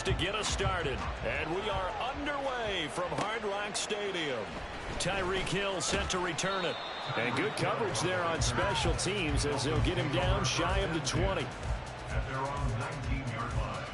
to get us started. And we are underway from Hard Rock Stadium. Tyreek Hill set to return it. And good coverage there on special teams as they'll get him down shy of the 20. At their own 19-yard line.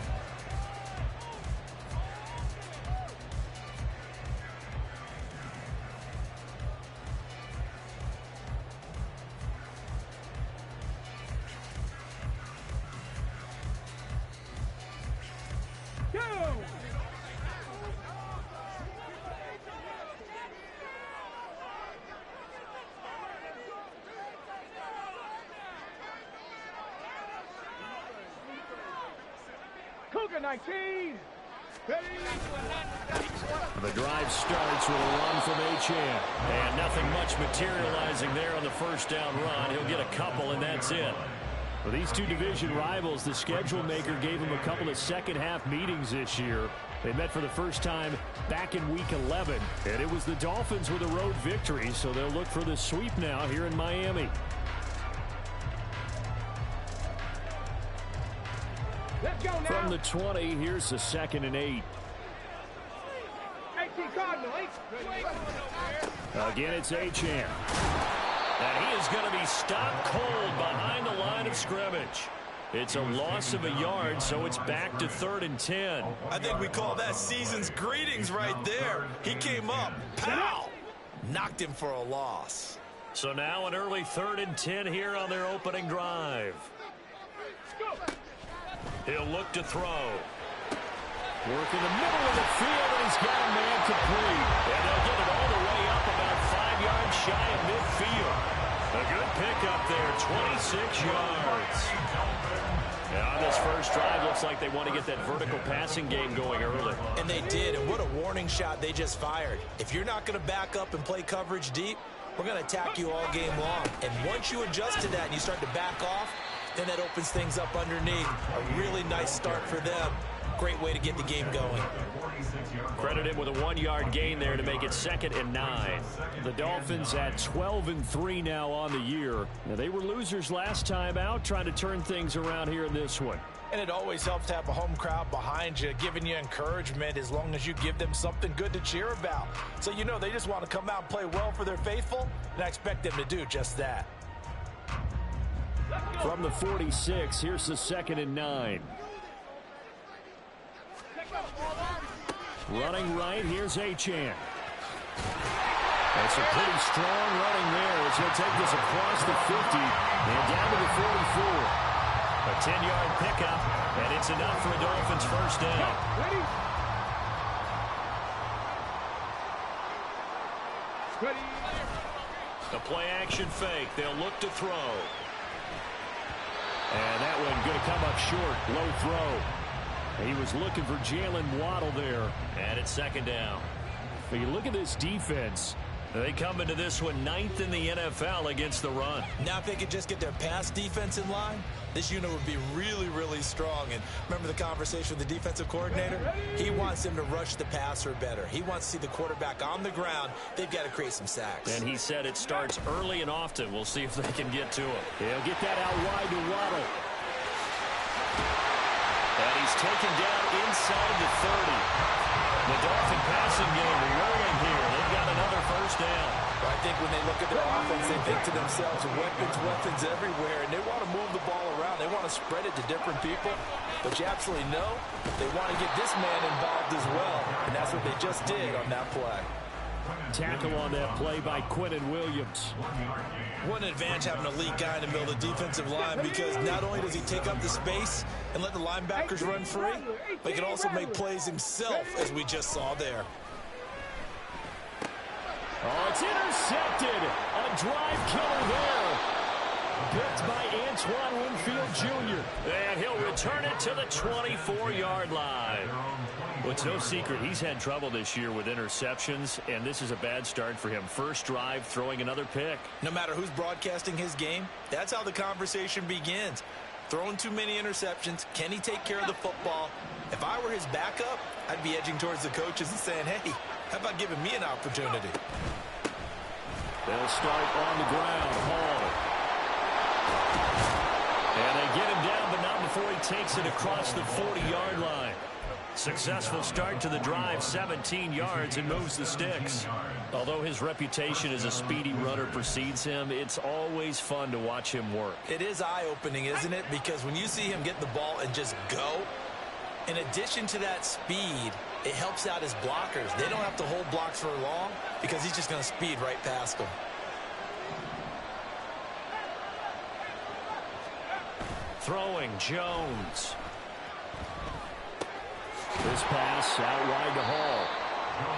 Cougar 19. The drive starts with a run from Achane. And nothing much materializing there on the first down run. He'll get a couple, and that's it. For these two division rivals, the schedule maker gave them a couple of second-half meetings this year. They met for the first time back in Week 11, and it was the Dolphins with a road victory, so they'll look for the sweep now here in Miami. Let's go now. From the 20, here's the 2nd and 8. 18 Cardinal. Again, it's Achane. And he is going to be stopped cold behind the line of scrimmage. It's a loss of a yard, so it's back to 3rd and 10. I think we call that season's greetings right there. He came up, pow, knocked him for a loss. So now an early 3rd and 10 here on their opening drive. He'll look to throw. Work in the middle of the field, and he's got a man complete. And they'll get it all the way up about 5 yards shy of midfield. A good pickup there, 26 yards. And on this first drive, looks like they want to get that vertical passing game going early. And they did, and what a warning shot they just fired. If you're not going to back up and play coverage deep, we're going to attack you all game long. And once you adjust to that and you start to back off, then that opens things up underneath. A really nice start for them. Great way to get the game going. Credit him with a 1-yard gain there to make it 2nd and 9. The Dolphins at 12-3 now on the year. Now, they were losers last time out, trying to turn things around here in this one. And it always helps to have a home crowd behind you, giving you encouragement as long as you give them something good to cheer about. So you know they just want to come out and play well for their faithful, and I expect them to do just that. From the 46, here's the 2nd and 9. Running right, here's Achane. That's a pretty strong running there as he'll take this across the 50 and down to the 44. A 10-yard pickup, and it's enough for a Dolphins first down. Ready. The play-action fake. They'll look to throw. And that one going to come up short. Low throw. He was looking for Jalen Waddle there. And it's 2nd down. But you look at this defense. They come into this one 9th in the NFL against the run. Now if they could just get their pass defense in line, this unit would be really, really strong. And remember the conversation with the defensive coordinator? He wants them to rush the passer better. He wants to see the quarterback on the ground. They've got to create some sacks. And he said it starts early and often. We'll see if they can get to him. They'll get that out wide to Waddle. And he's taken down inside the 30. The Dolphin passing game rolling here. They've got another first down. Well, I think when they look at their offense, they think to themselves, weapons everywhere, and they want to move the ball around. They want to spread it to different people. But you absolutely know they want to get this man involved as well, and that's what they just did on that play. Tackle on that play by Quentin Williams. What an advantage having an elite guy in the middle of the defensive line, because not only does he take up the space and let the linebackers run free, but he can also make plays himself, as we just saw there. Oh, it's intercepted. A drive killer there. Picked by Antoine Winfield Jr. And he'll return it to the 24-yard line. Well, it's no secret he's had trouble this year with interceptions, and this is a bad start for him. First drive, throwing another pick. No matter who's broadcasting his game, that's how the conversation begins. Throwing too many interceptions, can he take care of the football? If I were his backup, I'd be edging towards the coaches and saying, hey, how about giving me an opportunity? They'll start on the ground. Hall. And they get him down, but not before he takes it across the 40-yard line. Successful start to the drive, 17 yards, and moves the sticks. Although his reputation as a speedy runner precedes him, it's always fun to watch him work. It is eye-opening, isn't it? Because when you see him get the ball and just go, in addition to that speed, it helps out his blockers. They don't have to hold blocks for long because he's just going to speed right past them. Throwing, Jones. This pass out wide to Hall.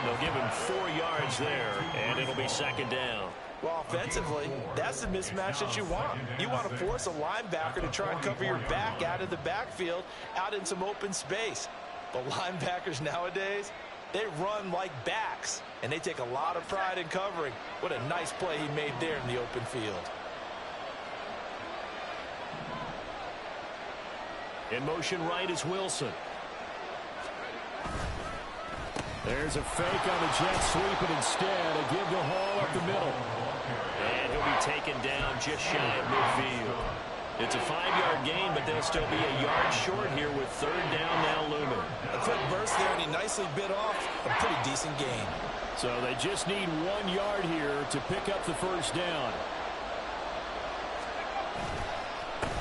They'll give him 4 yards there, and it'll be second down. Well, offensively, that's the mismatch that you want. You want to force a linebacker to try and cover your back out of the backfield, out in some open space. But linebackers nowadays, they run like backs, and they take a lot of pride in covering. What a nice play he made there in the open field. In motion right is Wilson. There's a fake on the jet sweep, and instead a give to Hall up the middle. And he'll be taken down just shy of midfield. It's a 5-yard gain, but they'll still be a yard short here with third down now looming. A quick burst there, and he nicely bit off a pretty decent gain. So they just need 1 yard here to pick up the first down.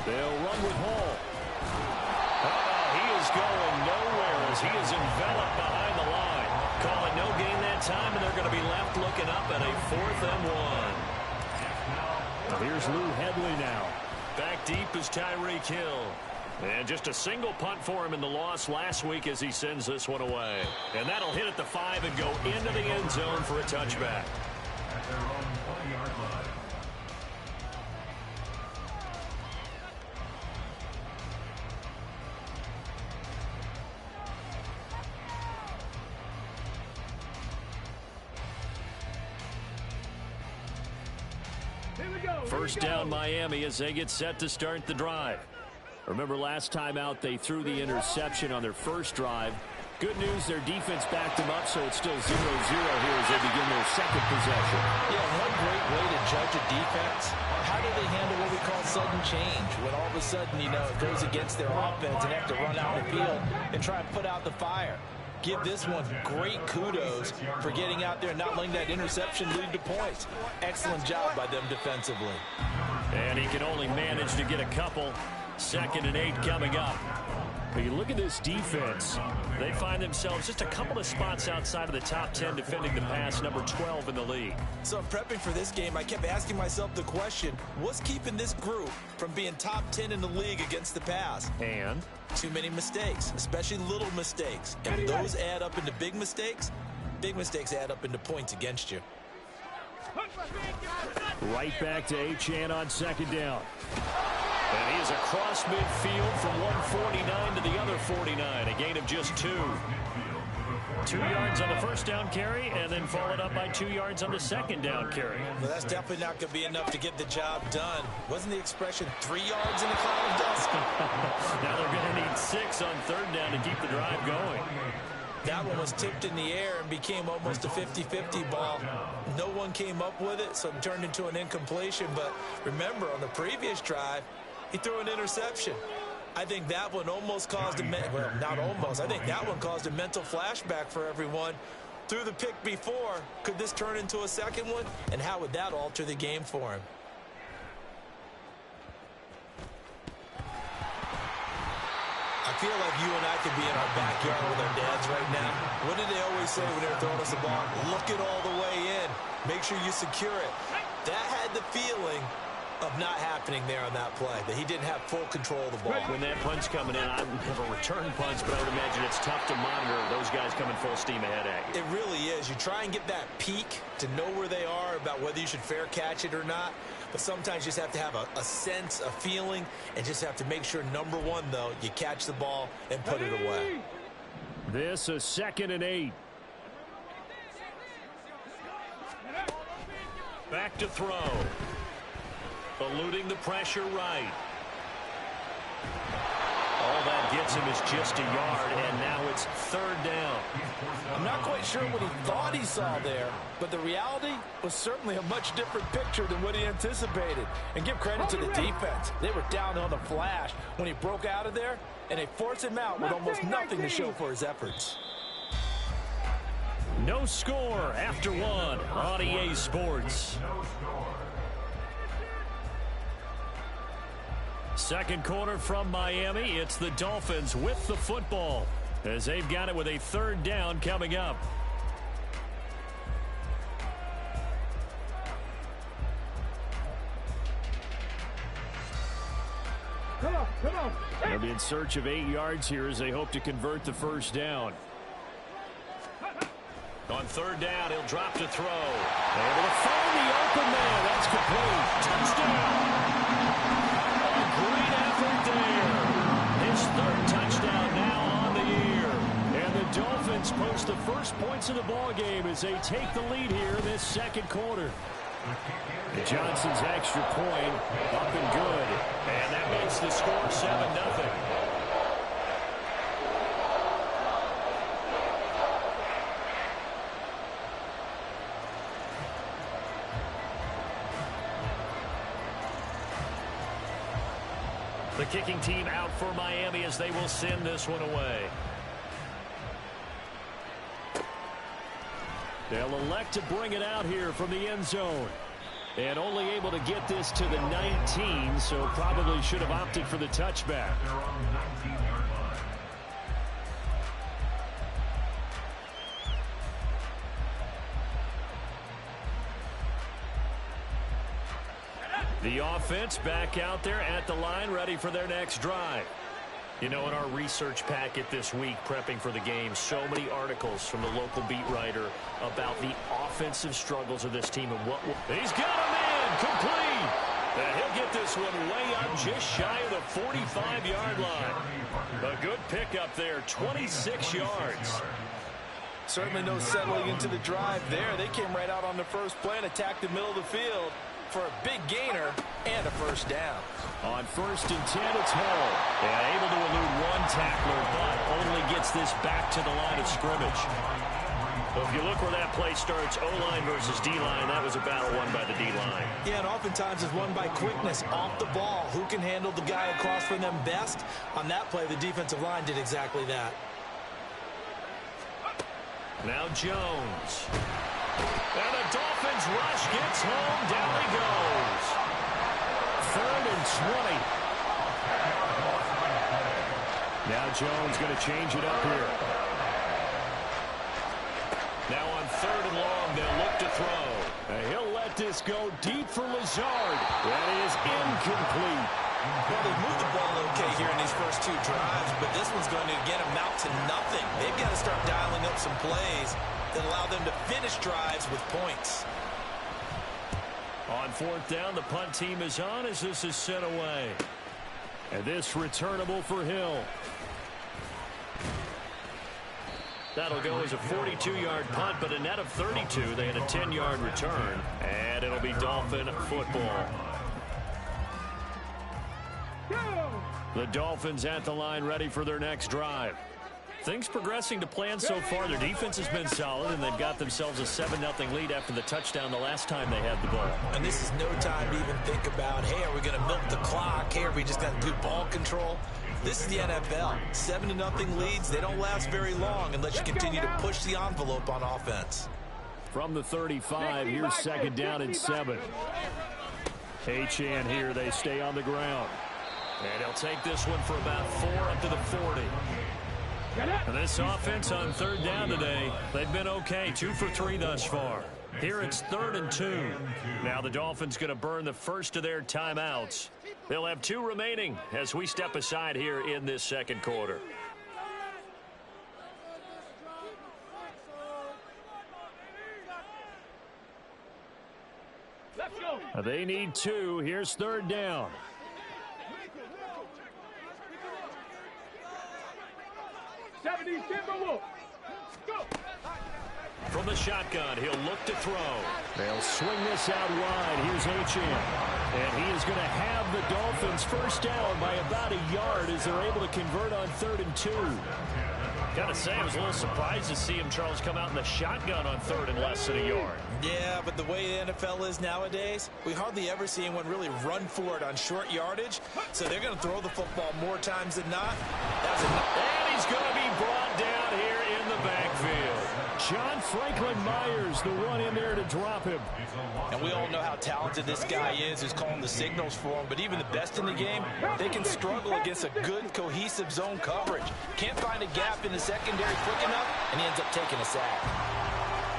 They'll run with Hall. He is going nowhere as he is enveloped behind the line. Call it no gain that time, and they're going to be left looking up at a 4th and 1. Here's Lou Headley now. Back deep is Tyreek Hill. And just a single punt for him in the loss last week as he sends this one away. And that'll hit at the 5 and go into the end zone for a touchback. At their own 20-yard line. First down Miami as they get set to start the drive. Remember last time out they threw the interception on their first drive. Good news, their defense backed them up, so it's still 0-0 here as they begin their second possession. Yeah, one great way to judge a defense. How do they handle what we call sudden change? When all of a sudden, you know, it goes against their offense and they have to run out the field and try and put out the fire. Give this one great kudos for getting out there and not letting that interception lead to points. Excellent job by them defensively. And he can only manage to get a couple. 2nd and 8 coming up. But you look at this defense, they find themselves just a couple of spots outside of the top 10 defending the pass, number 12 in the league. So in prepping for this game, I kept asking myself the question, what's keeping this group from being top 10 in the league against the pass? And? Too many mistakes, especially little mistakes. And when those add up into big mistakes add up into points against you. Right back to Achane on 2nd down. And he is across midfield from 149 to the other 49. A gain of just 2. 2 yards on the first down carry, and then followed up by 2 yards on the second down carry. Well, that's definitely not going to be enough to get the job done. Wasn't the expression 3 yards in a cloud of dust? Now they're going to need 6 on third down to keep the drive going. That one was tipped in the air and became almost a 50-50 ball. No one came up with it, so it turned into an incompletion. But remember, on the previous drive, he threw an interception. I think that one almost caused well, not almost. I think that one caused a mental flashback for everyone. Threw the pick before. Could this turn into a second one? And how would that alter the game for him? I feel like you and I could be in our backyard with our dads right now. What did they always say when they were throwing us a ball? Look it all the way in. Make sure you secure it. That had the feeling of not happening there on that play, that he didn't have full control of the ball. When that punch coming in, I would have a return punch, but I would imagine it's tough to monitor those guys coming full steam ahead at you. It really is. You try and get that peek to know where they are about whether you should fair catch it or not, but sometimes you just have to have a sense, a feeling, and just have to make sure, number one, though, you catch the ball and put it away. This is 2nd and 8. Back to throw. Eluding the pressure right. All that gets him is just a yard, and now it's third down. I'm not quite sure what he thought he saw there, but the reality was certainly a much different picture than what he anticipated. And give credit to the defense. They were down on the flash when he broke out of there, and they forced him out with almost nothing to show for his efforts. No score after one on EA Sports. Second quarter from Miami. It's the Dolphins with the football as they've got it with a third down coming up. Come on. They'll be in search of 8 yards here as they hope to convert the first down. On third down, he'll drop to throw. Able to find the open man. That's complete. Touchdown. A great effort there. His third touchdown now on the year. And the Dolphins post the first points of the ball game as they take the lead here in this second quarter. Johnson's extra point up and good. And that makes the score 7-0. The kicking team out for Miami as they will send this one away. They'll elect to bring it out here from the end zone. And only able to get this to the 19, so probably should have opted for the touchback. They're on the 19-yard line. The offense back out there at the line, ready for their next drive. You know, in our research packet this week, prepping for the game, so many articles from the local beat writer about the offensive struggles of this team and what he's got a man complete. And he'll get this one way up just shy of the 45-yard line. A good pickup there, 26 yards. Certainly no settling into the drive there. They came right out on the first play and attacked the middle of the field for a big gainer and a first down. On 1st and 10, it's Hall. And able to elude one tackler, but only gets this back to the line of scrimmage. So if you look where that play starts, O-line versus D-line, that was a battle won by the D-line. Yeah, and oftentimes it's won by quickness off the ball. Who can handle the guy across from them best? On that play, the defensive line did exactly that. Now Jones. And the Dolphins rush gets home. Down he goes. 3rd and 20. Now Jones going to change it up here. Now on 3rd and long, they'll look to throw. And he'll let this go deep for Lazard. That is incomplete. Well, they've moved the ball okay here in these first 2 drives, but this one's going to again amount to nothing. They've got to start dialing up some plays that allow them to finish drives with points. On 4th down, the punt team is on as this is sent away. And this returnable for Hill. That'll go as a 42-yard punt, but a net of 32. They had a 10-yard return, and it'll be Dolphin football. The Dolphins at the line, ready for their next drive. Things progressing to plan so far. Their defense has been solid, and they've got themselves a 7-0 lead after the touchdown the last time they had the ball. And this is no time to even think about, hey, are we going to milk the clock? Hey, are we just got good ball control? This is the NFL. 7-0 leads, they don't last very long unless you continue to push the envelope on offense. From the 35, here's 2nd down and 7. Achane here, they stay on the ground. And he'll take this one for about 4 up to the 40. And this offense on 3rd down today, they've been okay, 2 for 3 thus far. Here it's 3rd and 2. Now the Dolphins going to burn the first of their timeouts. They'll have 2 remaining as we step aside here in this second quarter. Let's go. They need 2. Here's 3rd down. From the shotgun, he'll look to throw. They'll swing this out wide. Here's H.M. And he is going to have the Dolphins first down by about a yard as they're able to convert on 3rd and 2. Got to say, I was a little surprised to see him, Charles, come out in the shotgun on 3rd and less than a yard. Yeah, but the way the NFL is nowadays, we hardly ever see anyone really run for it on short yardage. So they're going to throw the football more times than not. And he's going to be brought down here in the backfield. John Franklin Myers, the one in there to drop him. And we all know how talented this guy is who's calling the signals for him. But even the best in the game, they can struggle against a good, cohesive zone coverage. Can't find a gap in the secondary quick enough, and he ends up taking a sack.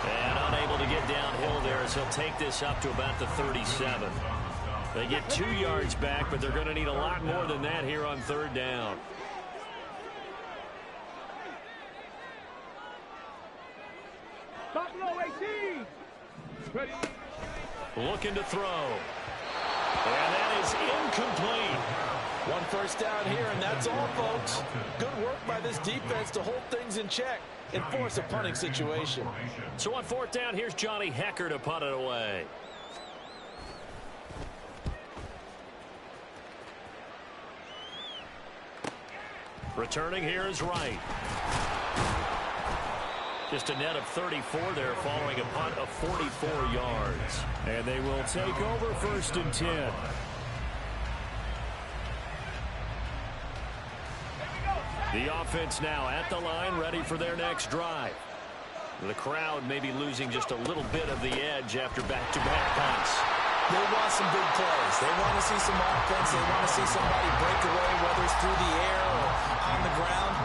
And unable to get downhill there as he'll take this up to about the 37. They get 2 yards back, but they're going to need a lot more than that here on 3rd down. Top low 18. Ready. Looking to throw. And that is incomplete. 1 first down here, and that's all, folks. Good work by this defense to hold things in check and force a punting situation. So on 4th down, here's Johnny Hecker to punt it away. Returning here is Wright. Just a net of 34 there following a punt of 44 yards. And they will take over 1st and 10. The offense now at the line, ready for their next drive. The crowd may be losing just a little bit of the edge after back-to-back punts. They want some big plays. They want to see some offense. They want to see somebody break away, whether it's through the air or on the ground.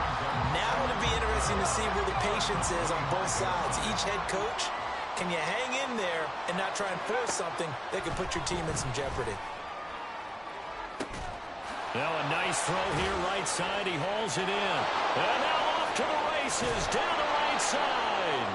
Now it'll be interesting to see where the patience is on both sides. Each head coach, can you hang in there and not try and force something that can put your team in some jeopardy? Now a nice throw here right side. He hauls it in. And now off to the races down the right side.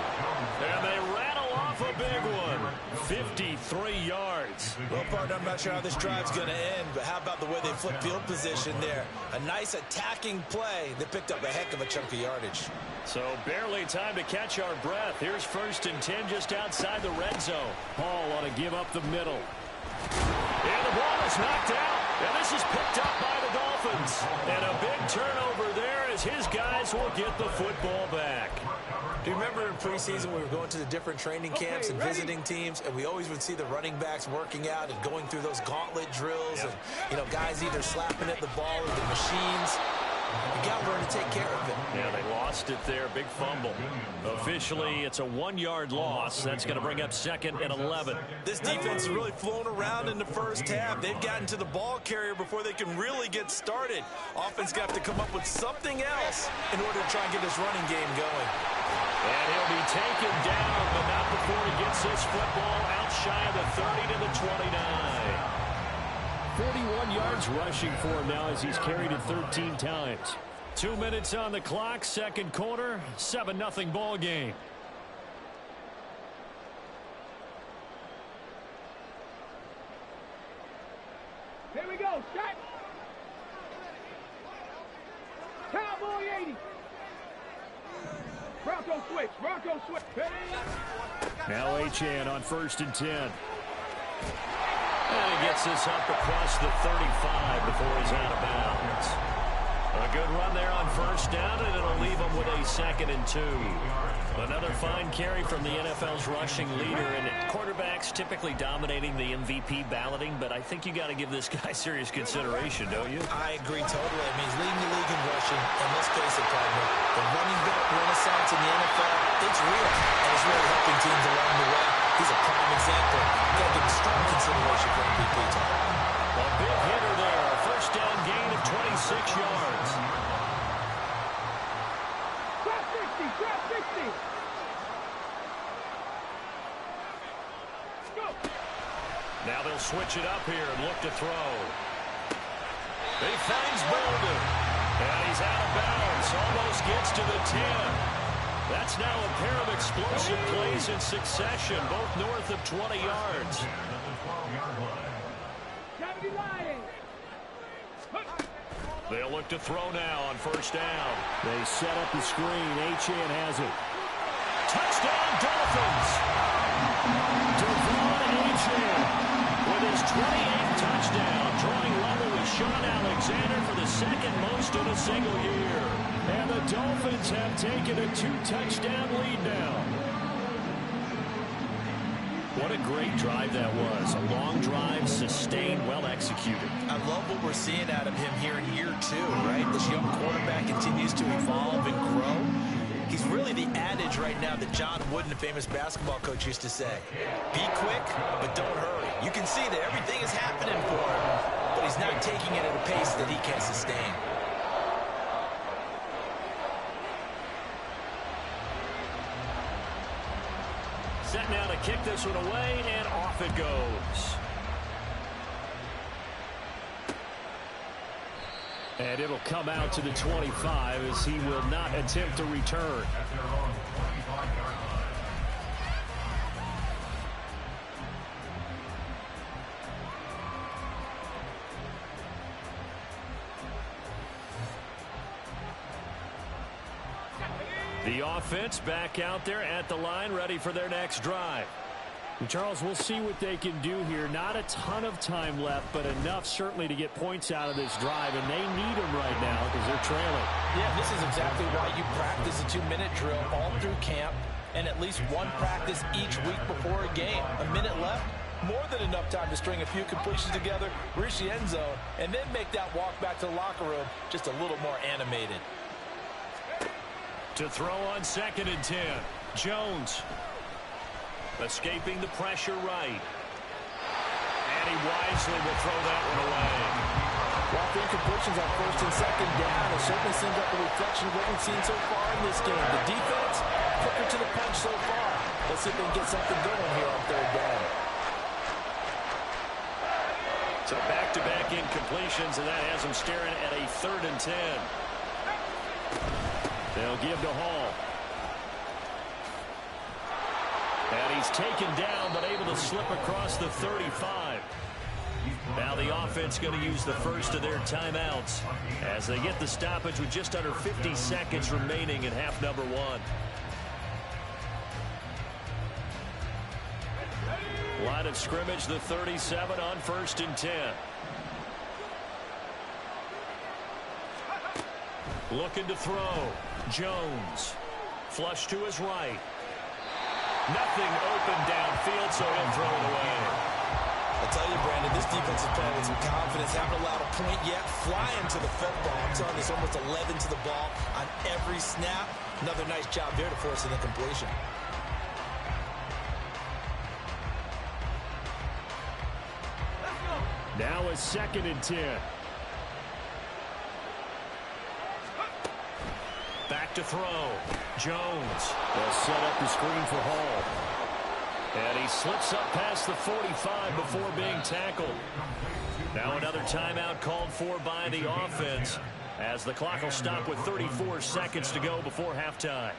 And they rattle off a big one. 53 yards. Well, partner, I'm not sure how this drive's going to end, but how about the way they flip field position there? A nice attacking play that picked up a heck of a chunk of yardage. So barely time to catch our breath. Here's 1st and 10 just outside the red zone. Hall ought to give up the middle. And the ball is knocked out. And this is picked up by the Dolphins. And a big turnover there as his guys will get the football back. Do you remember in preseason we were going to the different training camps and visiting teams, and we always would see the running backs working out and going through those gauntlet drills, and, you know, guys either slapping at the ball or the machines. You got to learn to take care of it. Yeah, they lost it there. Big fumble. Officially, it's a 1-yard loss. That's going to bring up 2nd and 11. This defense has really flown around in the first half. They've gotten to the ball carrier before they can really get started. Offense got to come up with something else in order to try and get this running game going. And he'll be taken down, but not before he gets this football out shy of the 30 to the 29. 41 yards rushing for him now as he's carried it 13 times. 2 minutes on the clock, 2nd quarter, 7-0 ball game. Here we go. Shot. Cowboy 80. Bronco switch. Bronco switch. Ready. Now Achane on 1st and 10. And he gets this up across the 35 before he's out of bounds. A good run there on 1st down, and it'll leave him with a 2nd and 2. Another fine carry from the NFL's rushing leader, and quarterbacks typically dominating the MVP balloting, but I think you got to give this guy serious consideration, don't you? I agree totally. I mean, he's leading the league in rushing, and let's face it, partner, the running back renaissance in the NFL, it's real, and it's really helping teams along the way. He's a prime example. Got to give strong consideration for MVP time. A big hitter there, a 1st down gain of 26 yards. Drop 60. Drop 60. Go. Now they'll switch it up here and look to throw. He finds Bolden. And he's out of bounds. Almost gets to the 10. That's now a pair of explosive plays in succession, both north of 20 yards. They'll look to throw now on 1st down. They set up the screen. Achane has it. Touchdown, Dolphins. Devon Achane with his 28th touchdown, drawing level with Sean Alexander for the second most in a single year. And the Dolphins have taken a 2-touchdown lead now. What a great drive that was. A long drive, sustained, well executed. I love what we're seeing out of him here in year 2, right? This young quarterback continues to evolve and grow. He's really the adage right now that John Wooden, the famous basketball coach, used to say. Be quick, but don't hurry. You can see that everything is happening for him, but he's not taking it at a pace that he can sustain. Set now to kick this one away, and off it goes. And it'll come out to the 25 as he will not attempt to return. The offense back out there at the line, ready for their next drive. And Charles, we'll see what they can do here. Not a ton of time left, but enough certainly to get points out of this drive, and they need them right now because they're trailing. Yeah, this is exactly why you practice a 2-minute drill all through camp and at least one practice each week before a game. A minute left, more than enough time to string a few completions together, reach the end zone, and then make that walk back to the locker room just a little more animated. To throw on 2nd and 10, Jones. Escaping the pressure right. And he wisely will throw that one away. While the incompletions on 1st and 2nd down, it certainly seems like a reflection of what we've seen so far in this game. The defense, quicker to the punch so far. Let's see if they can get something going here on 3rd down. So back-to-back incompletions, and that has them staring at a 3rd and 10. They'll give to Hall. And he's taken down, but able to slip across the 35. Now the offense going to use the first of their timeouts as they get the stoppage with just under 50 seconds remaining in half number 1. Line of scrimmage, the 37 on 1st and 10. Looking to throw. Jones. Flush to his right. Nothing open downfield, so he'll throw it away. I'll tell you, Brandon, this defense is playing with some confidence. Haven't allowed a point yet. Flying to the football. I'm telling you, it's almost 11 to the ball on every snap. Another nice job there to force an incompletion. Now a 2nd and 10. Back to throw. Jones. They'll set up the screen for Hall. And he slips up past the 45 before being tackled. Now another timeout called for by the offense as the clock will stop with 34 seconds to go before halftime.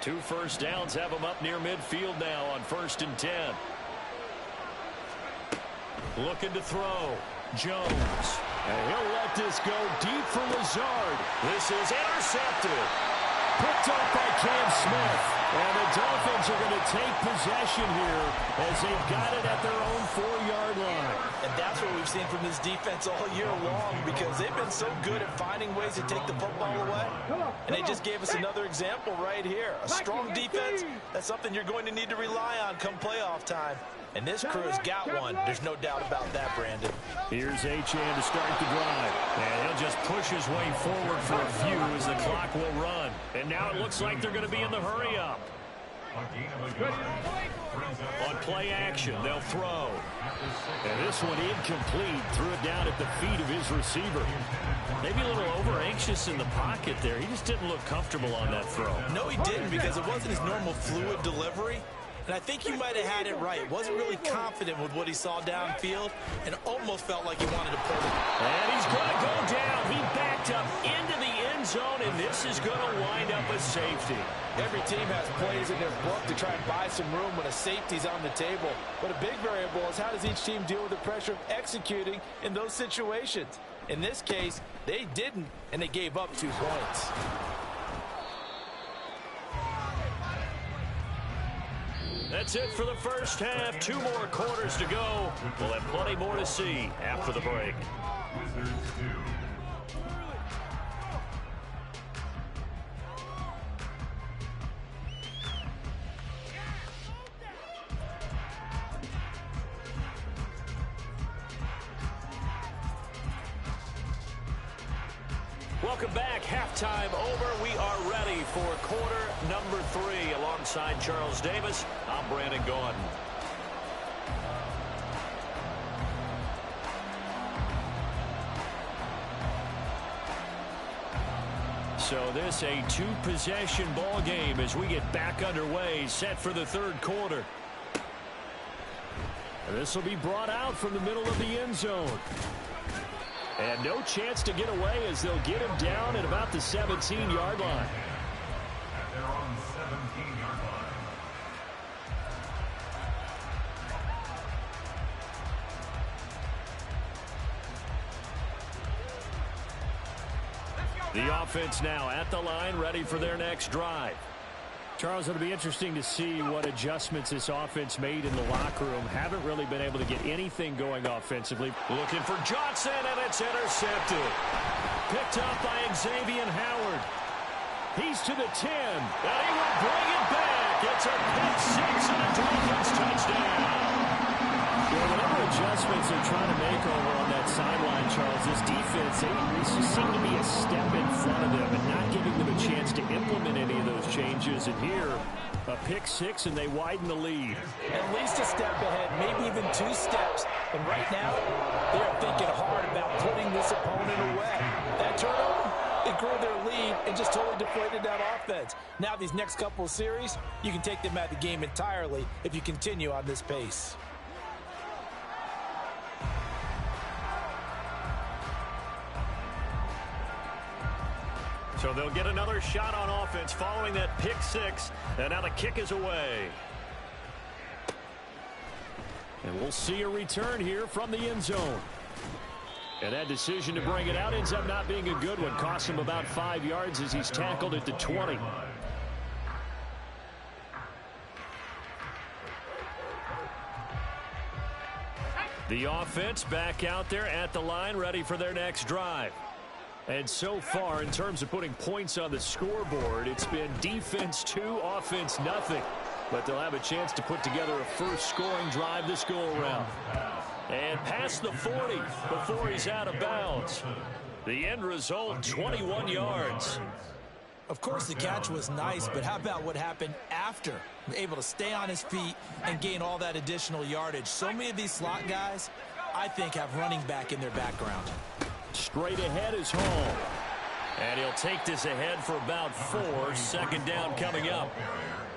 2 first downs have them up near midfield now on 1st and 10. Looking to throw. Jones. And he'll let this go deep for Lazard. This is intercepted. Picked up by Cam Smith. And the Dolphins are going to take possession here as they've got it at their own 4-yard line. And that's what we've seen from this defense all year long because they've been so good at finding ways to take the football away. And they just gave us another example right here. A strong defense, that's something you're going to need to rely on come playoff time. And this crew's got one. There's no doubt about that, Brandon. Here's Achane to start the drive. And he'll just push his way forward for a few as the clock will run. And now it looks like they're going to be in the hurry-up. On play action, they'll throw. And this one incomplete. Threw it down at the feet of his receiver. Maybe a little over-anxious in the pocket there. He just didn't look comfortable on that throw. No, he didn't because it wasn't his normal fluid delivery. And I think he might have had it right. Wasn't really confident with what he saw downfield and almost felt like he wanted to pull it. And he's going to go down. He backed up into the end zone, and this is going to wind up a safety. Every team has plays in their book to try and buy some room when a safety's on the table. But a big variable is how does each team deal with the pressure of executing in those situations. In this case, they didn't, and they gave up 2 points. That's it for the first half. 2 more quarters to go. We'll have plenty more to see after the break. Wizards 2. Welcome back. Halftime over. We are ready for quarter number 3. Alongside Charles Davis, I'm Brandon Gaudin. So this a 2-possession ball game as we get back underway, set for the third quarter. This will be brought out from the middle of the end zone. And no chance to get away as they'll get him down at about the 17-yard line. At their own 17-yard line. The offense now at the line, ready for their next drive. Charles, it'll be interesting to see what adjustments this offense made in the locker room. Haven't really been able to get anything going offensively. Looking for Johnson, and it's intercepted. Picked up by Xavier Howard. He's to the 10, and he will bring it back. It's a pick 6 and a Dolphins touchdown. Well, whatever adjustments they're trying to make over on that sideline, Charles, this defense, they seem to be a step in front of them and not giving them a chance to implement any of those changes. And here, a pick 6, and they widen the lead. At least a step ahead, maybe even 2 steps. And right now, they're thinking hard about putting this opponent away. That turnover, it grew their lead and just totally deflated that offense. Now these next couple of series, you can take them out of the game entirely if you continue on this pace. So they'll get another shot on offense following that pick 6. And now the kick is away. And we'll see a return here from the end zone. And that decision to bring it out ends up not being a good one. Costs him about 5 yards as he's tackled at the 20. The offense back out there at the line, ready for their next drive. And so far, in terms of putting points on the scoreboard, it's been defense 2, offense nothing. But they'll have a chance to put together a first scoring drive this go-around. And past the 40 before he's out of bounds. The end result, 21 yards. Of course, the catch was nice, but how about what happened after? Able to stay on his feet and gain all that additional yardage. So many of these slot guys, I think, have running back in their background. Straight ahead is Hall. And he'll take this ahead for about 4. Second down coming up.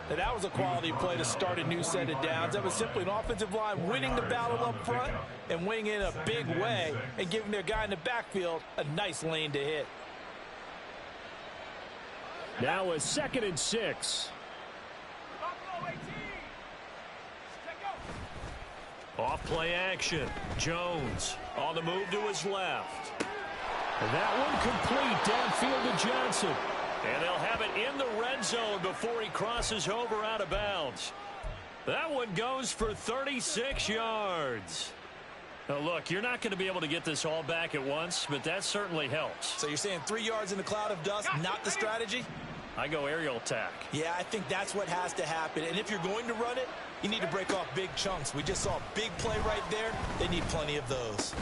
And that was a quality play to start a new set of downs. That was simply an offensive line winning the battle up front and winning in a big way and giving their guy in the backfield a nice lane to hit. Now a 2nd and 6. Off play action. Jones on the move to his left. And that one complete downfield to Johnson. And they'll have it in the red zone before he crosses over out of bounds. That one goes for 36 yards. Now, look, you're not going to be able to get this all back at once, but that certainly helps. So you're saying 3 yards in the cloud of dust, not the strategy? I go aerial attack. Yeah, I think that's what has to happen. And if you're going to run it, you need to break off big chunks. We just saw a big play right there. They need plenty of those.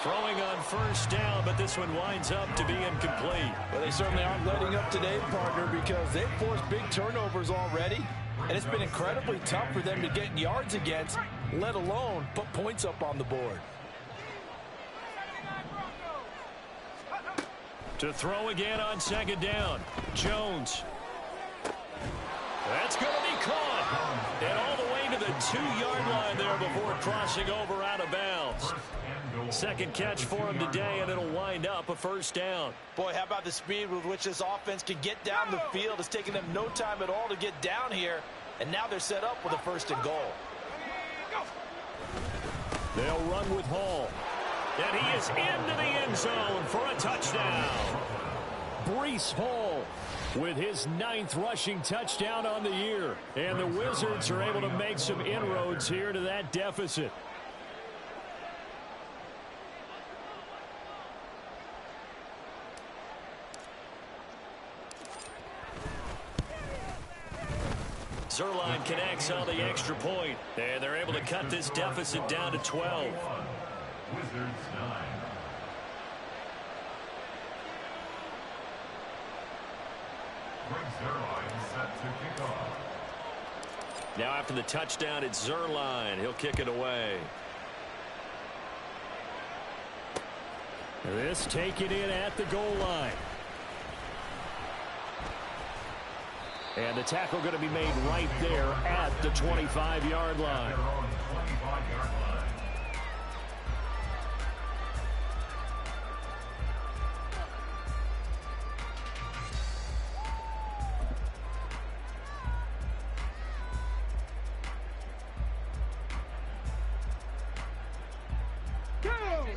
Throwing on first down, but this one winds up to be incomplete. Well, they certainly aren't letting up today, partner, because they've forced big turnovers already. And it's been incredibly tough for them to get yards against, let alone put points up on the board. To throw again on second down. Jones. That's going to be caught. And all the way to the 2-yard line there before crossing over out of bounds. Second catch for him today, and it'll wind up a first down. Boy, how about the speed with which this offense can get down the field? It's taken them no time at all to get down here, and now they're set up with a 1st and goal. They'll run with Hall. And he is into the end zone for a touchdown. Breece Hall with his 9th rushing touchdown on the year. And the Wizards are able to make some inroads here to that deficit. Zerline connects on the extra point, and they're able to cut this deficit down to 12. Wizards 9. Greg Zerline set to kick off. Now after the touchdown, it's Zerline. He'll kick it away. This taken in at the goal line. And the tackle going to be made right there at the 25-yard line.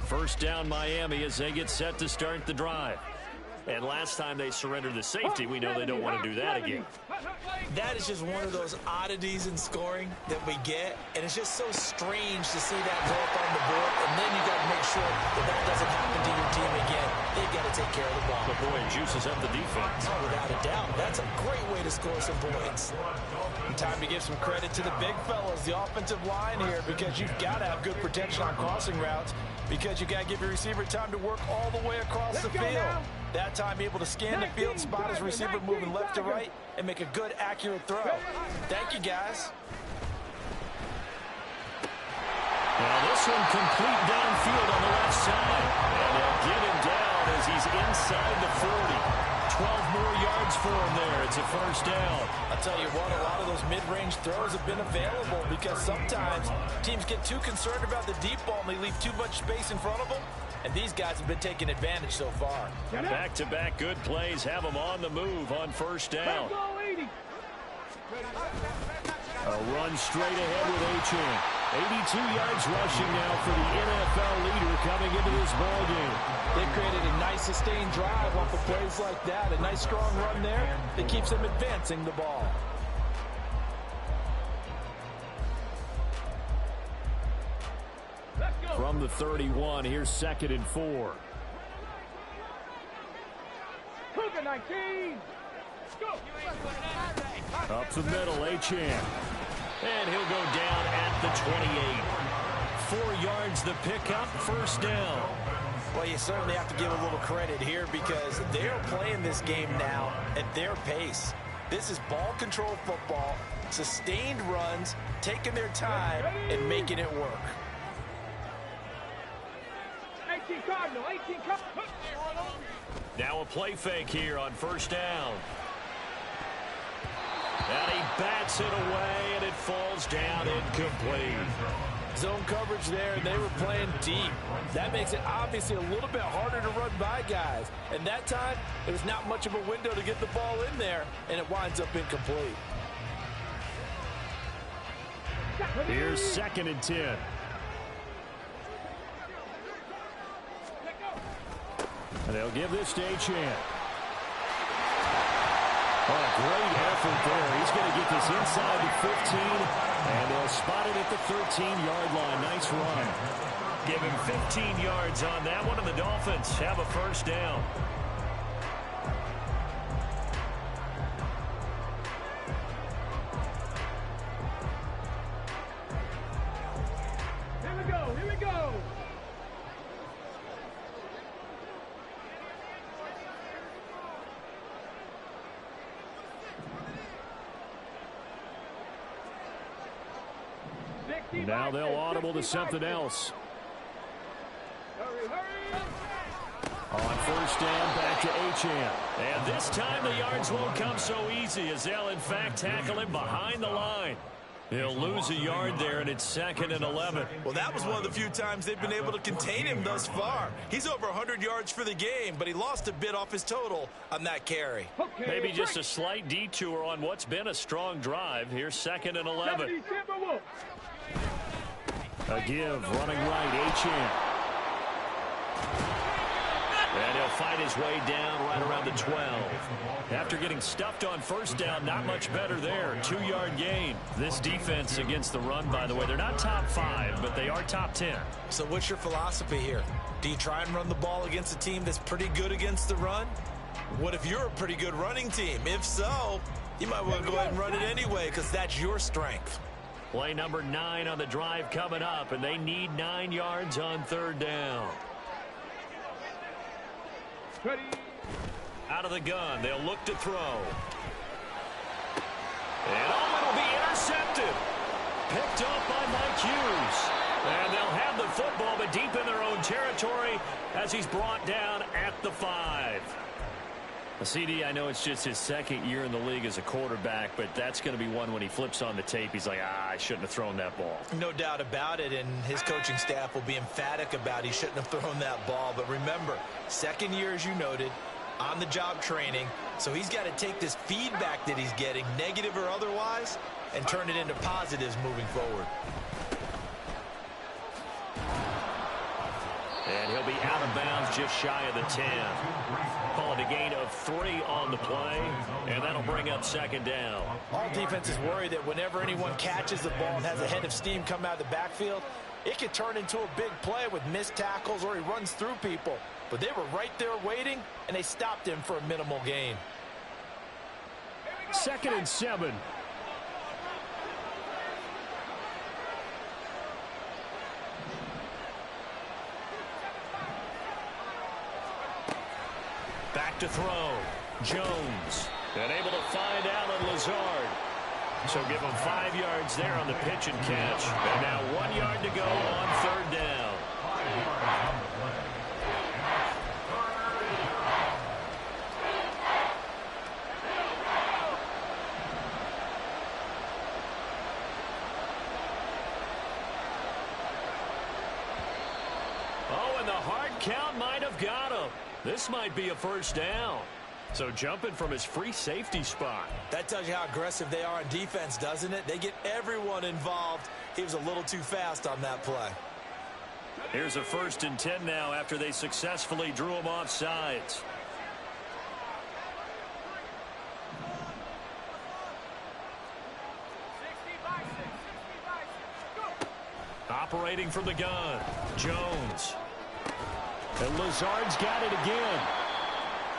First down Miami as they get set to start the drive. And last time they surrendered the safety, we know they don't want to do that again. That is just one of those oddities in scoring that we get, and it's just so strange to see that go up on the board, and then you got to make sure that that doesn't happen to your team again. They've got to take care of the ball. But boy, it juices up the defense. Oh, without a doubt. That's a great way to score some points. Time to give some credit to the big fellas, the offensive line here, because you've got to have good protection on crossing routes, because you got to give your receiver time to work all the way across the field. That time able to scan the field, spot his receiver moving left to right, and make a good, accurate throw. Thank you, guys. Now this one complete downfield on the left side. And they'll get him down as he's inside the 40. 12 more yards for him there. It's a first down. I'll tell you what, a lot of those mid-range throws have been available because sometimes teams get too concerned about the deep ball and they leave too much space in front of them. And these guys have been taking advantage so far. Back-to-back good plays have them on the move on first down. A run straight ahead with Achane. 82 yards rushing now for the NFL leader coming into this ballgame. They created a nice sustained drive off of plays like that. A nice strong run there that keeps them advancing the ball. From the 31, here's 2nd and 4. Cougar 19. Go. Up the middle, Achane. And he'll go down at the 28. 4 yards the pickup, first down. Well, you certainly have to give a little credit here because they're playing this game now at their pace. This is ball control football, sustained runs, taking their time, and making it work. 18 Cardinal, 18 Cardinal. Now a play fake here on first down. And he bats it away, and it falls down incomplete. Zone coverage there, and they were playing deep. That makes it obviously a little bit harder to run by guys. And that time, it was not much of a window to get the ball in there, and it winds up incomplete. Here's 2nd and 10. And they'll give this to Achane. Oh, great effort there. He's going to get this inside the 15, and they'll spot it at the 13-yard line. Nice run. Give him 15 yards on that one, and the Dolphins have a first down. Here we go, here we go. Now they'll audible to something else. Hurry, hurry. On first down, back to Achane. And this time the yards won't come so easy as they'll, in fact, tackle him behind the line. He'll lose a yard there, and it's 2nd and 11. Well, that was one of the few times they've been able to contain him thus far. He's over 100 yards for the game, but he lost a bit off his total on that carry. Okay, Maybe just a slight detour on what's been a strong drive. Here's 2nd and 11. A give, running right, Achane. And he'll fight his way down right around the 12. After getting stuffed on first down, not much better there. 2-yard gain. This defense against the run, by the way, they're not top 5, but they are top 10. So what's your philosophy here? Do you try and run the ball against a team that's pretty good against the run? What if you're a pretty good running team? If so, you might want to go ahead and run it anyway because that's your strength. Play number 9 on the drive coming up, and they need 9 yards on third down. Ready. Out of the gun, they'll look to throw. And it'll be intercepted. Picked up by Mike Hughes. And they'll have the football, but deep in their own territory as he's brought down at the 5. CD, I know it's just his second year in the league as a quarterback, but that's going to be one when he flips on the tape. He's like, I shouldn't have thrown that ball. No doubt about it, and his coaching staff will be emphatic about he shouldn't have thrown that ball. But remember, second year, as you noted, on-the-job training, so he's got to take this feedback that he's getting, negative or otherwise, and turn it into positives moving forward. And he'll be out of bounds just shy of the 10. Call it a gain of 3 on the play, and that'll bring up second down. All defenses worry that whenever anyone catches the ball and has a head of steam come out of the backfield, it could turn into a big play with missed tackles or he runs through people. But they were right there waiting, and they stopped him for a minimal gain. 2nd and 7. Back to throw. Jones. And able to find Alan Lazard. So give him 5 yards there on the pitch and catch. And now 1 yard to go on third down. Oh, and the hard count might have got him. This might be a first down. So jumping from his free safety spot. That tells you how aggressive they are on defense, doesn't it? They get everyone involved. He was a little too fast on that play. Here's a 1st and 10 now after they successfully drew him off sides. Operating from the gun, Jones. And Lazard's got it again.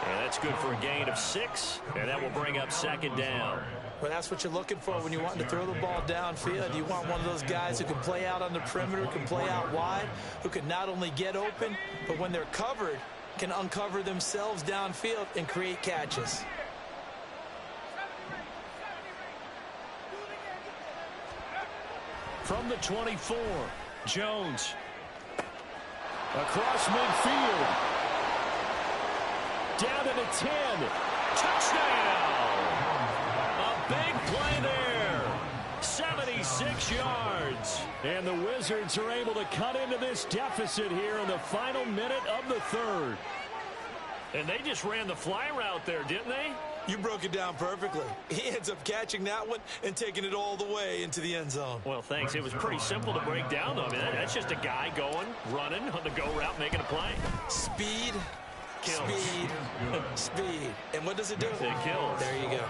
And that's good for a gain of 6, and that will bring up second down. Well, that's what you're looking for when you want to throw the ball downfield. You want one of those guys who can play out on the perimeter, can play out wide, who can not only get open, but when they're covered, can uncover themselves downfield and create catches. From the 24, Jones. Across midfield. Down to the 10. Touchdown! A big play there. 76 yards. And the Wizards are able to cut into this deficit here in the final minute of the 3rd. And they just ran the fly route there, didn't they? You broke it down perfectly. He ends up catching that one and taking it all the way into the end zone. Well, thanks. It was pretty simple to break down, though. I mean, that's just a guy going, running on the go route, making a play. Speed, kills. Speed, speed. And what does it do? It kills. There you go.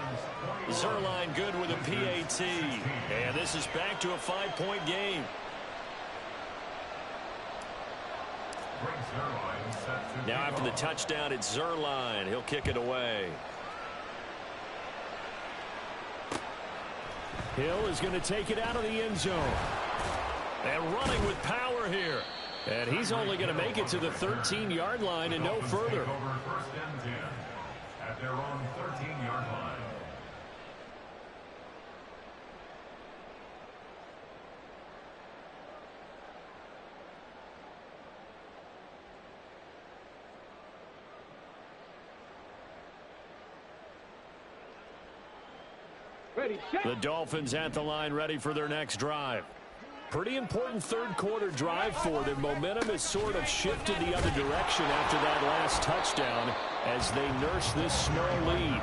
Zerline good with a PAT. And this is back to a 5-point game. Now after the touchdown, it's Zerline. He'll kick it away. Hill is going to take it out of the end zone. And running with power here. And he's only going to make it to the 13-yard line and no further. Over 1st and 10 at their own 13-yard line. Ready, set. The Dolphins at the line, ready for their next drive. Pretty important 3rd quarter drive for them. Momentum has sort of shifted the other direction after that last touchdown as they nurse this small lead.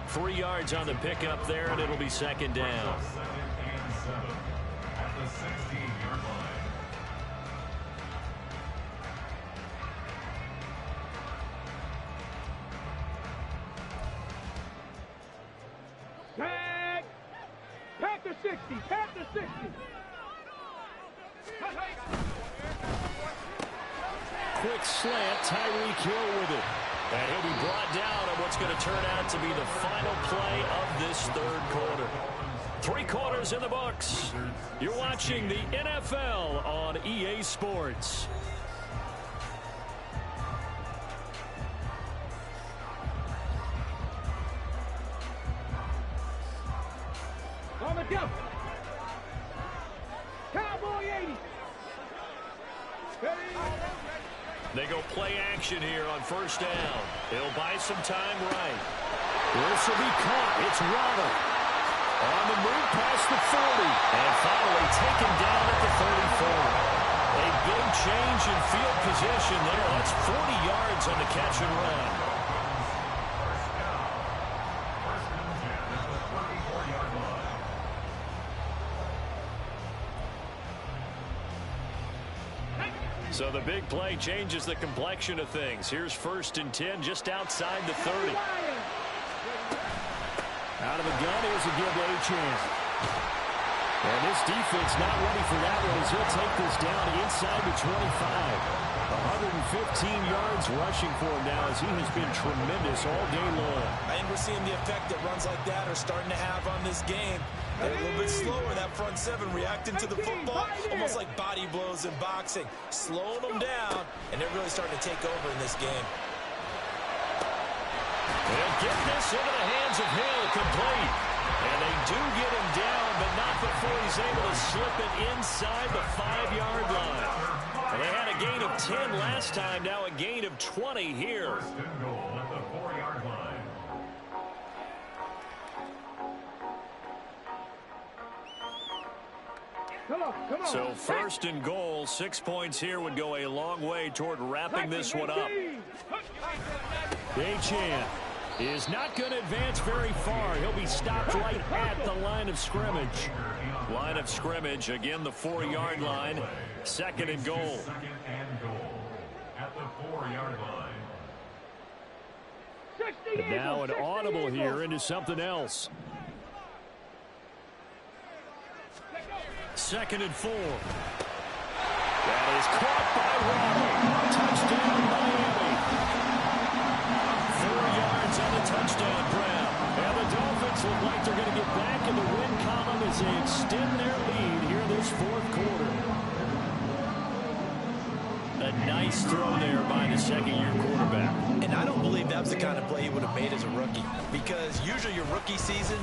3 yards on the pickup there, and it'll be second down. 2nd and 7 at the 16-yard line. 60. Pat the 60. Quick slant, Tyreek Hill with it. And he'll be brought down on what's going to turn out to be the final play of this third quarter. 3 quarters in the books. You're watching the NFL on EA Sports. On the jump. Cowboy 80. They go play action here on first down. They'll buy some time right. This will be caught. It's Waddle. On the move past the 40. And finally taken down at the 34. A big change in field position there. That's 40 yards on the catch and run. So the big play changes the complexion of things. Here's 1st and 10 just outside the 30. Out of the gun, here's a give to A-Chan. And this defense not ready for that one as he'll take this down inside the 25. 115 yards rushing for him now as he has been tremendous all day long. I think we're seeing the effect that runs like that are starting to have on this game. They're a little bit slower, that front 7 reacting to the football, almost like body blows in boxing, slowing them down, and they're really starting to take over in this game. They'll get this into the hands of Hill, complete. And they do get him down, but not before he's able to slip it inside the 5-yard line. And they had a gain of 10 last time, now a gain of 20 here. First and goal at the 4-yard line. Come on. So 1st and goal, 6 points here would go a long way toward wrapping this one up. A-Chan is not going to advance very far. He'll be stopped right at the line of scrimmage. Line of scrimmage, again, the 4-yard line. 2nd and goal. 2nd and goal at the 4-yard line. And now an audible here into something else. 2nd and 4. That is caught by Waddle. Touchdown, Miami. 4 yards on the touchdown grab. And the Dolphins look like they're going to get back in the win column as they extend their lead here this 4th quarter. A nice throw there by the 2nd-year quarterback. And I don't believe that's the kind of play he would have made as a rookie, because usually your rookie season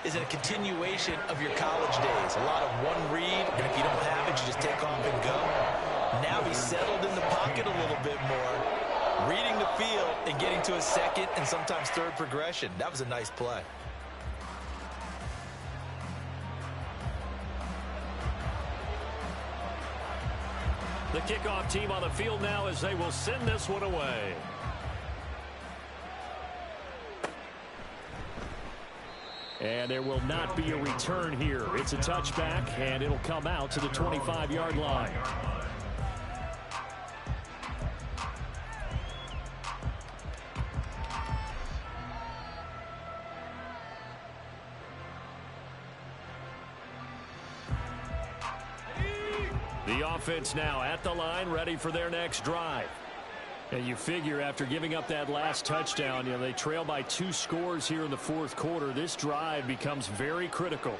is a continuation of your college days. A lot of one read, and if you don't have it, you just take off and go. Now he's settled in the pocket a little bit more, reading the field and getting to a 2nd and sometimes 3rd progression. That was a nice play. The kickoff team on the field now as they will send this one away. And there will not be a return here. It's a touchback, and it'll come out to the 25-yard line. The offense now at the line, ready for their next drive. And you figure after giving up that last touchdown, they trail by 2 scores here in the 4th quarter. This drive becomes very critical.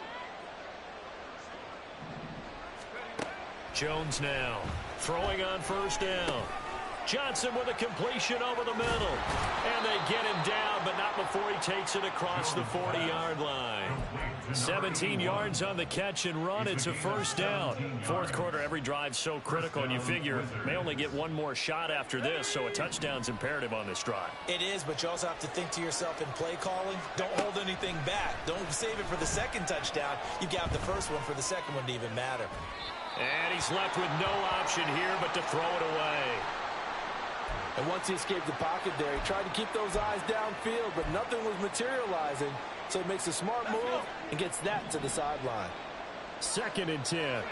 Jones now throwing on 1st down. Johnson with a completion over the middle. And they get him down, but not before he takes it across the 40-yard line. 17 yards on the catch and run. It's a 1st down. 4th quarter, every drive so critical, and you figure may only get one more shot after this, so a touchdown's imperative on this drive. It is, but you also have to think to yourself in play calling, don't hold anything back. Don't save it for the 2nd touchdown. You got the 1st one for the 2nd one to even matter. And he's left with no option here but to throw it away. And once he escaped the pocket there, he tried to keep those eyes downfield, but nothing was materializing. So he makes a smart move and gets that to the sideline. 2nd and 10.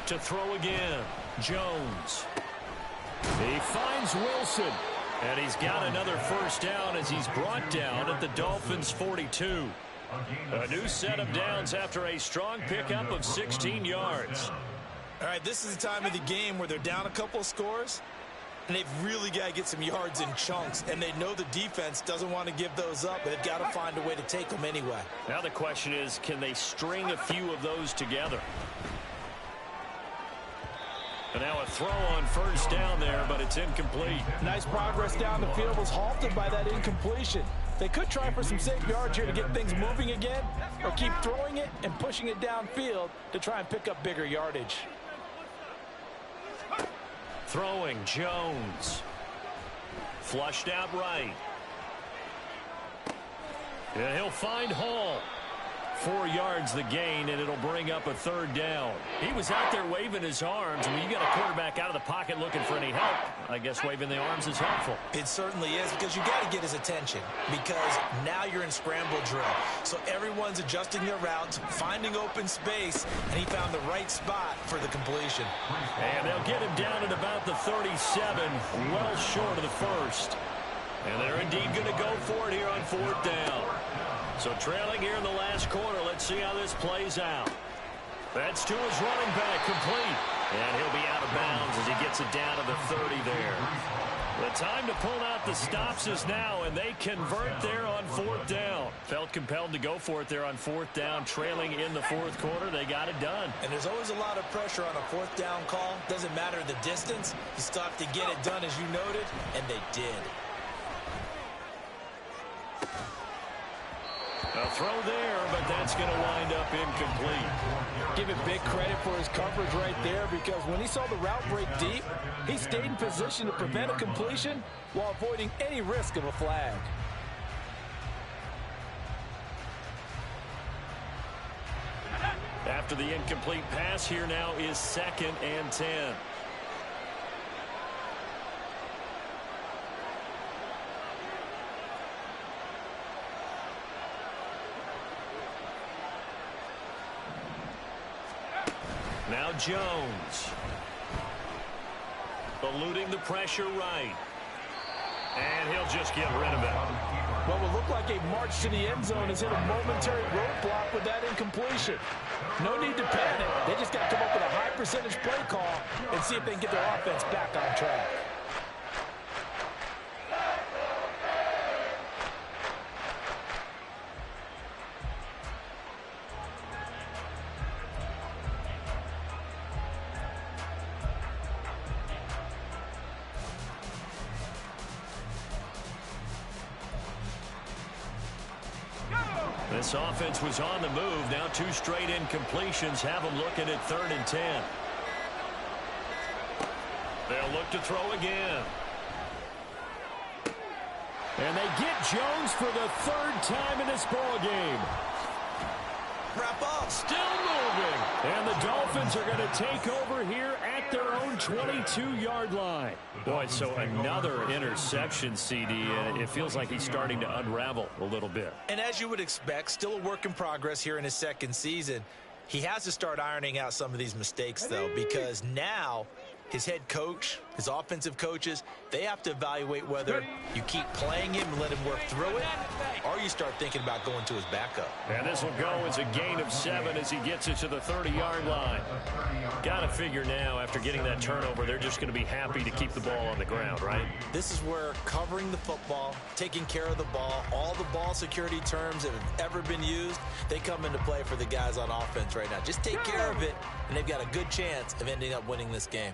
To throw again, Jones. He finds Wilson. And he's got another first down as he's brought down at the Dolphins' 42. A new set of downs after a strong pickup of 16 yards. All right, this is the time of the game where they're down a couple of scores, and they've really got to get some yards in chunks, and they know the defense doesn't want to give those up, but they've got to find a way to take them anyway. Now the question is, can they string a few of those together? And now a throw on first down there, but it's incomplete. Nice progress down the field was halted by that incompletion. They could try for some safe yards here to get things moving again, or keep throwing it and pushing it downfield to try and pick up bigger yardage. Throwing Jones. Flushed out right. And he'll find Hall. 4 yards the gain, and it'll bring up a third down. He was out there waving his arms. When you got a quarterback out of the pocket looking for any help, I guess waving the arms is helpful. It certainly is, because you got to get his attention, because now you're in scramble drill. So everyone's adjusting their routes, finding open space, and he found the right spot for the completion. And they'll get him down at about the 37, well short of the first. And they're indeed going to go for it here on fourth down. So trailing here in the last quarter, let's see how this plays out. That's to his running back, complete. And he'll be out of bounds as he gets it down to the 30 there. The time to pull out the stops is now, and they convert there on fourth down. Felt compelled to go for it there on fourth down, trailing in the fourth quarter. They got it done. And there's always a lot of pressure on a fourth down call. Doesn't matter the distance. You still have to get it done, as you noted, and they did. A throw there, but that's going to wind up incomplete. Give it big credit for his coverage right there, because when he saw the route break deep, he stayed in position to prevent a completion while avoiding any risk of a flag. After the incomplete pass, here now is 2nd and 10. Now Jones. Eluding the pressure right. And he'll just get rid of it. What will look like a march to the end zone has hit a momentary roadblock with that incompletion. No need to panic. They just got to come up with a high percentage play call and see if they can get their offense back on track. This offense was on the move. Now 2 straight incompletions have them looking at 3rd and 10. They'll look to throw again. And they get Jones for the 3rd time in this ball game. Wrap up. Still moving. And the Dolphins are going to take over here at their own 22-yard line. Boy, so another interception, CD, and it feels like he's starting to unravel a little bit. And as you would expect, still a work in progress here in his 2nd season. He has to start ironing out some of these mistakes, though, because now his head coach, his offensive coaches, they have to evaluate whether you keep playing him and let him work through it, or you start thinking about going to his backup. And this will go as a gain of 7 as he gets it to the 30-yard line. Got to figure now, after getting that turnover, they're just going to be happy to keep the ball on the ground, right? This is where covering the football, taking care of the ball, all the ball security terms that have ever been used, they come into play for the guys on offense right now. Just take care of it, and they've got a good chance of ending up winning this game.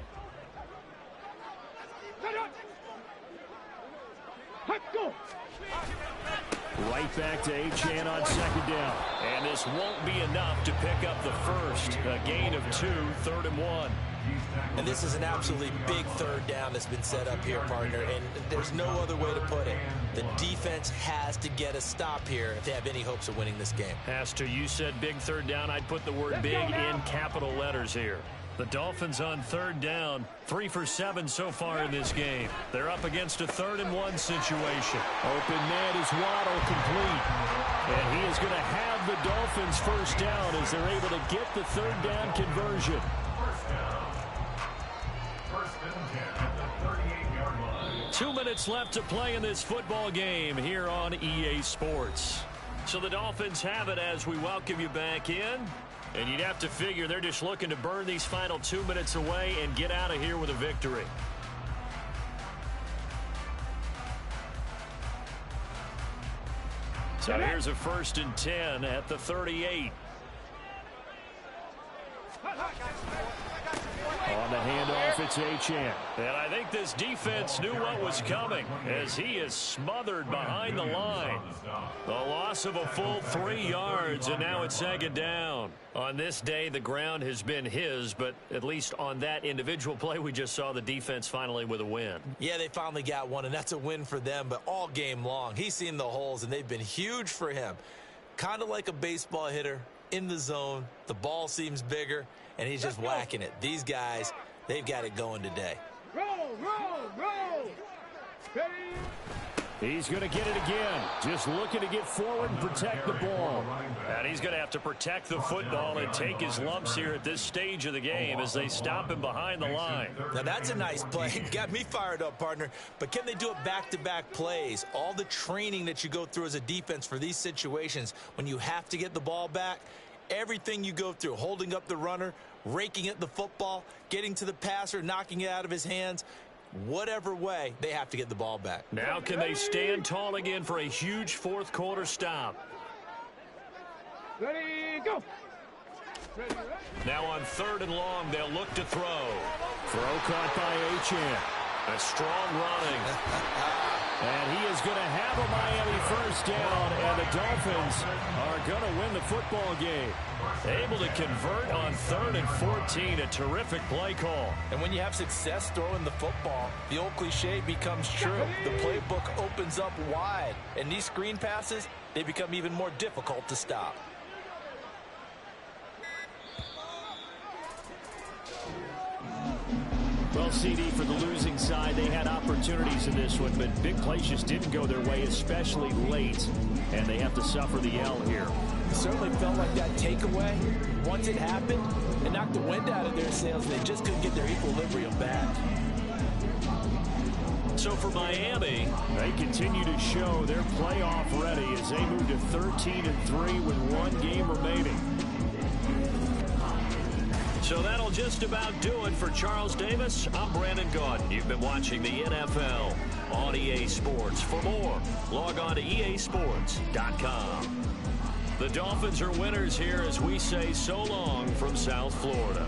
Right back to Achane on 2nd down. And this won't be enough to pick up the first. A gain of 2, 3rd and 1. And this is an absolutely big 3rd down that's been set up here, partner, and there's no other way to put it. The defense has to get a stop here if they have any hopes of winning this game. Has to. You said big 3rd down. I'd put the word big in capital letters here. The Dolphins on 3rd down, 3 for 7 so far in this game. They're up against a 3rd and 1 situation. Open man is Waddle, complete. And he is going to have the Dolphins first down as they're able to get the 3rd down conversion. First and 10 at the 38-yard line. 2 minutes left to play in this football game here on EA Sports. So the Dolphins have it as we welcome you back in. And you'd have to figure they're just looking to burn these final 2 minutes away and get out of here with a victory. So here's a 1st and 10 at the 38. On the handoff, it's Achane. And I think this defense knew what was coming as he is smothered behind the line. The loss of a full 3 yards, and now it's 2nd down. On this day, the ground has been his, but at least on that individual play, we just saw the defense finally with a win. Yeah, they finally got one, and that's a win for them, but all game long, he's seen the holes, and they've been huge for him. Kind of like a baseball hitter in the zone. The ball seems bigger, and he's just whacking it. These guys, they've got it going today. Roll, roll, roll. Ready? He's going to get it again. Just looking to get forward and protect the ball. And he's going to have to protect the football and take his lumps here at this stage of the game as they stop him behind the line. Now, that's a nice play. Got me fired up, partner. But can they do it back-to-back plays? All the training that you go through as a defense for these situations, when you have to get the ball back, everything you go through, holding up the runner, raking at the football, getting to the passer, knocking it out of his hands, whatever way, they have to get the ball back. Now can they stand tall again for a huge 4th quarter stop? Ready, go. Ready, ready. Now on 3rd and long, they'll look to throw. Throw caught by Achane. A strong running. And he is going to have a Miami 1st down, and the Dolphins are going to win the football game. Able to convert on 3rd and 14, a terrific play call. And when you have success throwing the football, the old cliche becomes true. The playbook opens up wide, and these screen passes, they become even more difficult to stop. Well, CD, for the losing side, they had opportunities in this one, but big plays just didn't go their way, especially late, and they have to suffer the L here. It certainly felt like that takeaway, once it happened, it knocked the wind out of their sails, and they just couldn't get their equilibrium back. So for Miami, they continue to show they're playoff ready as they move to 13-3 with 1 game remaining. So that'll just about do it for Charles Davis. I'm Brandon Gaudin. You've been watching the NFL on EA Sports. For more, log on to easports.com. The Dolphins are winners here as we say so long from South Florida.